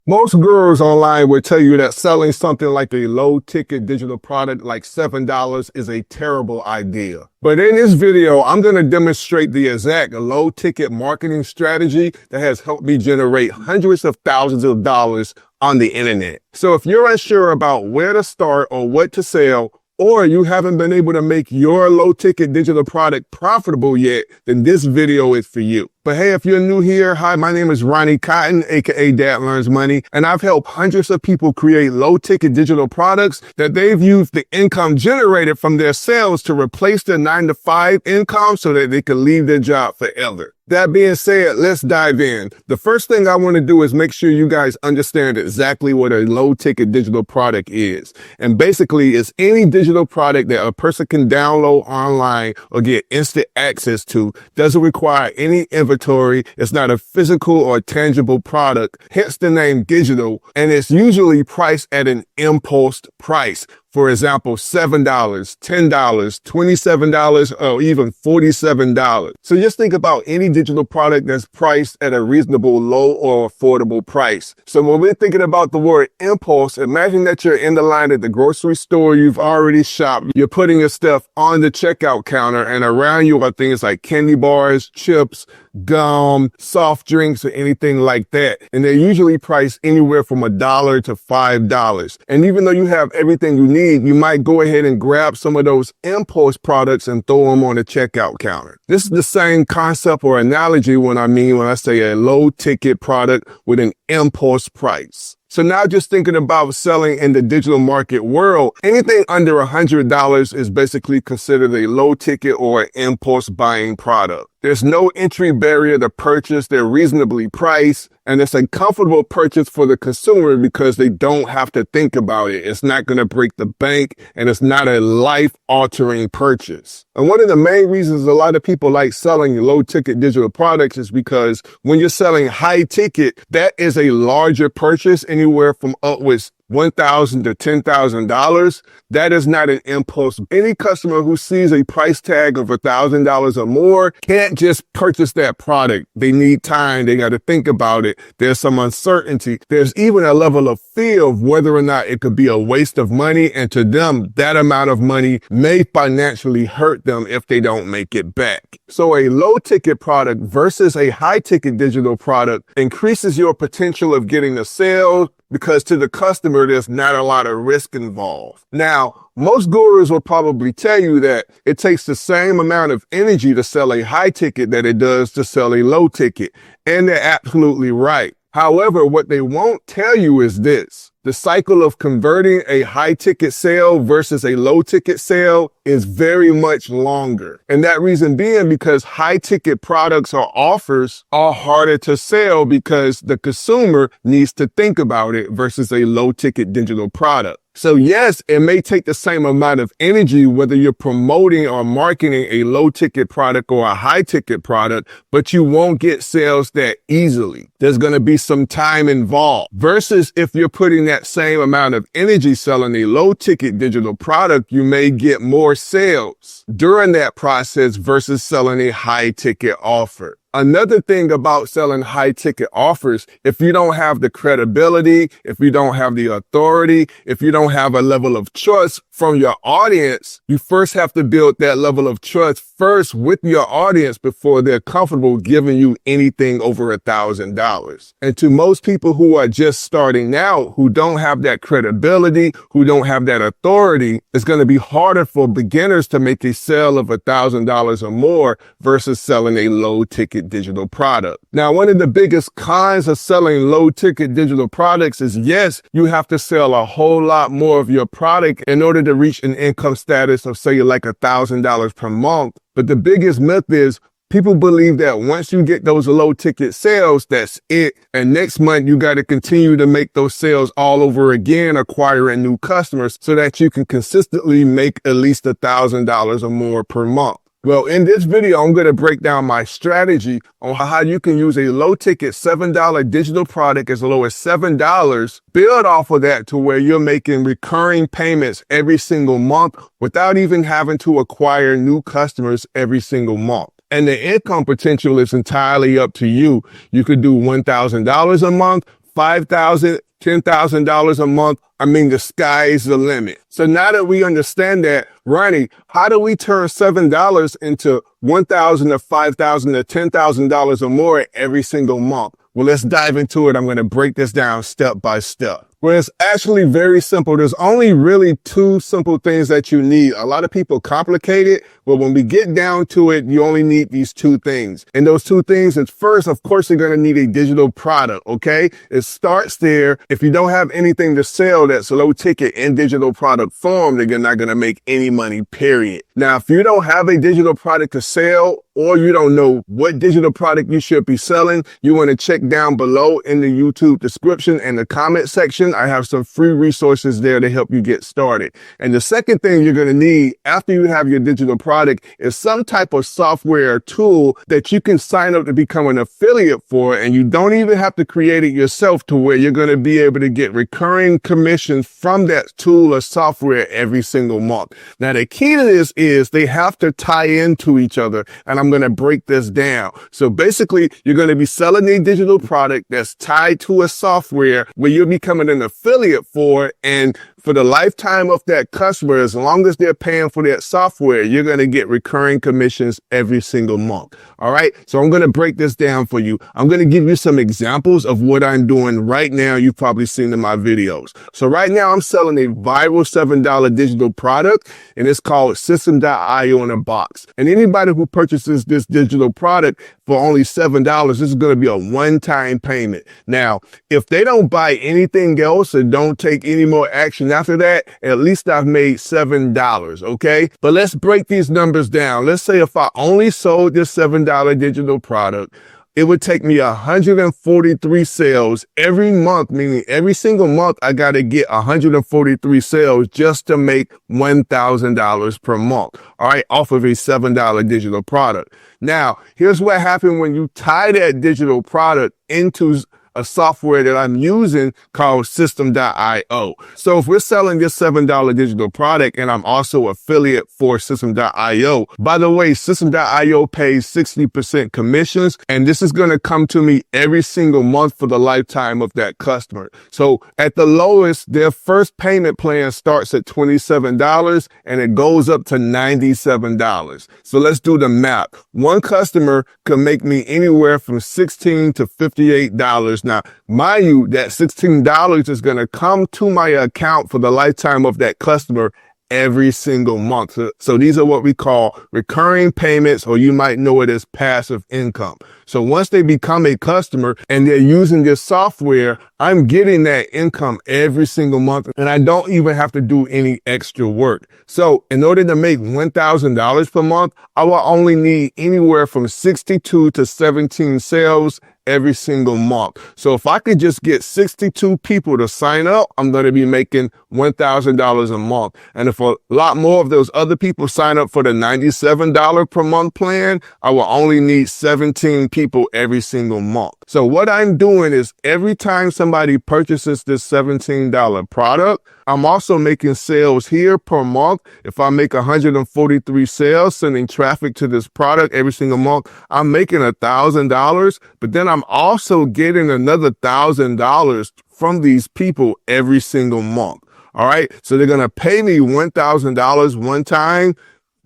Most gurus online will tell you that selling something like a low-ticket digital product like $7 is a terrible idea. But in this video, I'm going to demonstrate the exact low-ticket marketing strategy that has helped me generate hundreds of thousands of dollars on the internet. So if you're unsure about where to start or what to sell, or you haven't been able to make your low-ticket digital product profitable yet, then this video is for you. But hey, if you're new here, hi, my name is Ronnie Cotton, aka Dad Learns Money, and I've helped hundreds of people create low-ticket digital products that they've used the income generated from their sales to replace their 9-to-5 income so that they can leave their job forever. That being said, let's dive in. The first thing I want to do is make sure you guys understand exactly what a low-ticket digital product is. And basically, it's any digital product that a person can download online or get instant access to, doesn't require any inventory, it's not a physical or tangible product, hence the name digital, and it's usually priced at an impulse price. For example, $7, $10, $27, or even $47. So just think about any digital product that's priced at a reasonable, low, or affordable price. So when we're thinking about the word impulse, imagine that you're in the line at the grocery store, you've already shopped, you're putting your stuff on the checkout counter, and around you are things like candy bars, chips, gum, soft drinks, or anything like that. And they're usually priced anywhere from $1 to $5. And even though you have everything you need, you might go ahead and grab some of those impulse products and throw them on the checkout counter. This is the same concept or analogy when I say a low ticket product with an impulse price. So now just thinking about selling in the digital market world, anything under $100 is basically considered a low ticket or an impulse buying product. There's no entry barrier to purchase, they're reasonably priced, and it's a comfortable purchase for the consumer because they don't have to think about it. It's not going to break the bank, and it's not a life-altering purchase. And one of the main reasons a lot of people like selling low-ticket digital products is because when you're selling high-ticket, that is a larger purchase, anywhere from upwards $1,000 to $10,000. That is not an impulse. Any customer who sees a price tag of $1,000 or more can't just purchase that product. They need time. They got to think about it. There's some uncertainty. There's even a level of fear of whether or not it could be a waste of money. And to them, that amount of money may financially hurt them if they don't make it back. So a low ticket product versus a high ticket digital product increases your potential of getting a sale, because to the customer, there's not a lot of risk involved. Now, most gurus will probably tell you that it takes the same amount of energy to sell a high ticket that it does to sell a low ticket. And they're absolutely right. However, what they won't tell you is this. The cycle of converting a high ticket sale versus a low ticket sale is very much longer. And that reason being because high ticket products or offers are harder to sell because the consumer needs to think about it versus a low ticket digital product. So yes, it may take the same amount of energy whether you're promoting or marketing a low ticket product or a high ticket product, but you won't get sales that easily. There's going to be some time involved versus if you're putting that same amount of energy selling a low ticket digital product, you may get more sales during that process versus selling a high ticket offer. Another thing about selling high ticket offers, if you don't have the credibility, if you don't have the authority, if you don't have a level of trust from your audience, you first have to build that level of trust first with your audience before they're comfortable giving you anything over $1,000. And to most people who are just starting out, who don't have that credibility, who don't have that authority, it's going to be harder for beginners to make a sale of $1,000 or more versus selling a low ticket digital product. Now, one of the biggest cons of selling low ticket digital products is yes, you have to sell a whole lot more of your product in order to reach an income status of say like $1,000 per month. But the biggest myth is people believe that once you get those low ticket sales, that's it. And next month, you got to continue to make those sales all over again, acquiring new customers so that you can consistently make at least $1,000 or more per month. Well, in this video, I'm going to break down my strategy on how you can use a low-ticket $7 digital product as low as $7, build off of that to where you're making recurring payments every single month without even having to acquire new customers every single month. And the income potential is entirely up to you. You could do $1,000 a month, $5,000, $10,000 a month. I mean, the sky is the limit. So now that we understand that, Ronnie, how do we turn $7 into $1,000 or $5,000 or $10,000 or more every single month? Well, let's dive into it. I'm going to break this down step by step. Well, it's actually very simple. There's only really two simple things that you need. A lot of people complicate it, but when we get down to it, you only need these two things. And those two things is first, of course, you're going to need a digital product, okay? It starts there. If you don't have anything to sell that's low ticket in digital product form, then you're not going to make any money, period. Now, if you don't have a digital product to sell, or you don't know what digital product you should be selling, you want to check down below in the YouTube description and the comment section. I have some free resources there to help you get started. And the second thing you're going to need after you have your digital product is some type of software tool that you can sign up to become an affiliate for. And you don't even have to create it yourself, to where you're going to be able to get recurring commissions from that tool or software every single month. Now, the key to this is they have to tie into each other. And I'm going to break this down. So basically, you're going to be selling a digital product that's tied to a software where you're becoming an affiliate for, and for the lifetime of that customer, as long as they're paying for that software, you're going to get recurring commissions every single month. All right. So I'm going to break this down for you. I'm going to give you some examples of what I'm doing right now. You've probably seen in my videos. So right now I'm selling a viral $7 digital product, and it's called System.io in a box. And anybody who purchases this digital product for only $7, this is going to be a one-time payment. Now, if they don't buy anything else or don't take any more action after that, at least I've made $7, okay? But let's break these numbers down. Let's say if I only sold this $7 digital product, it would take me 143 sales every month, meaning every single month I got to get 143 sales just to make $1,000 per month, all right, off of a $7 digital product. Now, here's what happened when you tie that digital product into a software that I'm using called System.io. So if we're selling this $7 digital product and I'm also affiliate for System.io, by the way, System.io pays 60% commissions, and this is going to come to me every single month for the lifetime of that customer. So at the lowest, their first payment plan starts at $27 and it goes up to $97. So let's do the math. One customer can make me anywhere from $16 to $58. Now, mind you, that $16 is going to come to my account for the lifetime of that customer every single month. So these are what we call recurring payments, or you might know it as passive income. So once they become a customer and they're using this software, I'm getting that income every single month, and I don't even have to do any extra work. So in order to make $1,000 per month, I will only need anywhere from 62 to 17 sales every single month. So if I could just get 62 people to sign up, I'm going to be making $1,000 a month. And if a lot more of those other people sign up for the $97 per month plan, I will only need 17 people every single month. So what I'm doing is every time somebody purchases this $17 product, I'm also making sales here per month. If I make 143 sales sending traffic to this product every single month, I'm making $1,000, but then I'm also getting another $1,000 from these people every single month. All right. So they're going to pay me $1,000 one time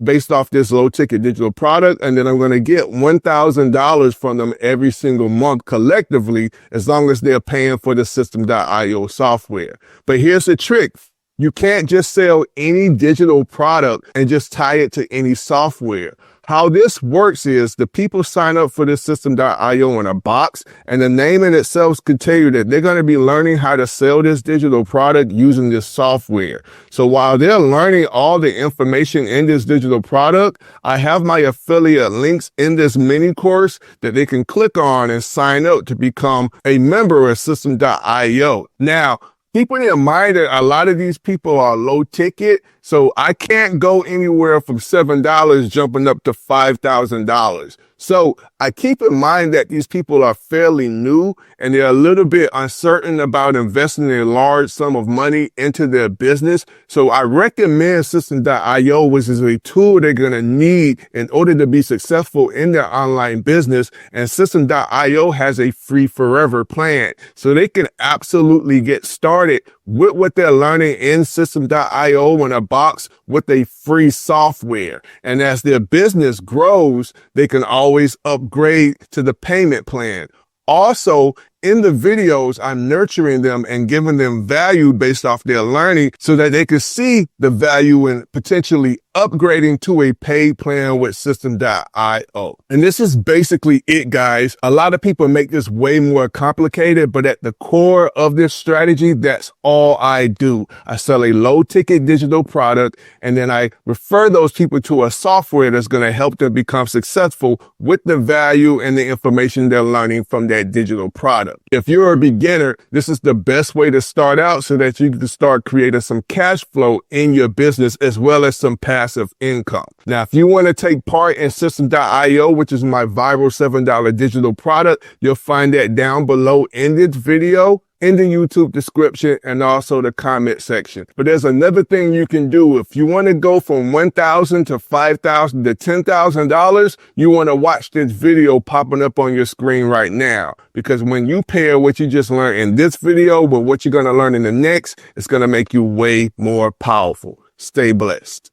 based off this low ticket digital product. And then I'm going to get $1,000 from them every single month collectively, as long as they're paying for the System.io software. But here's the trick. You can't just sell any digital product and just tie it to any software. How this works is the people sign up for this System.io in a box, and the name in itself could tell you that they're going to be learning how to sell this digital product using this software. So while they're learning all the information in this digital product, I have my affiliate links in this mini course that they can click on and sign up to become a member of System.io. Now, keep in mind that a lot of these people are low ticket. So I can't go anywhere from $7 jumping up to $5,000. So I keep in mind that these people are fairly new and they're a little bit uncertain about investing a large sum of money into their business. So I recommend System.io, which is a tool they're going to need in order to be successful in their online business. And System.io has a free forever plan. So they can absolutely get started with what they're learning in System.io in a box with a free software. And as their business grows, they can always upgrade to the payment plan. Also, in the videos, I'm nurturing them and giving them value based off their learning so that they can see the value in potentially upgrading to a paid plan with System.io. And this is basically it, guys. A lot of people make this way more complicated, but at the core of this strategy, that's all I do. I sell a low ticket digital product, and then I refer those people to a software that's going to help them become successful with the value and the information they're learning from that digital product. If you're a beginner, this is the best way to start out so that you can start creating some cash flow in your business as well as some passive income. Now, if you want to take part in System.io, which is my viral $7 digital product, you'll find that down below in this video, in the YouTube description, and also the comment section. But there's another thing you can do. If you want to go from $1,000 to $5,000 to $10,000, you want to watch this video popping up on your screen right now. Because when you pair what you just learned in this video with what you're going to learn in the next, it's going to make you way more powerful. Stay blessed.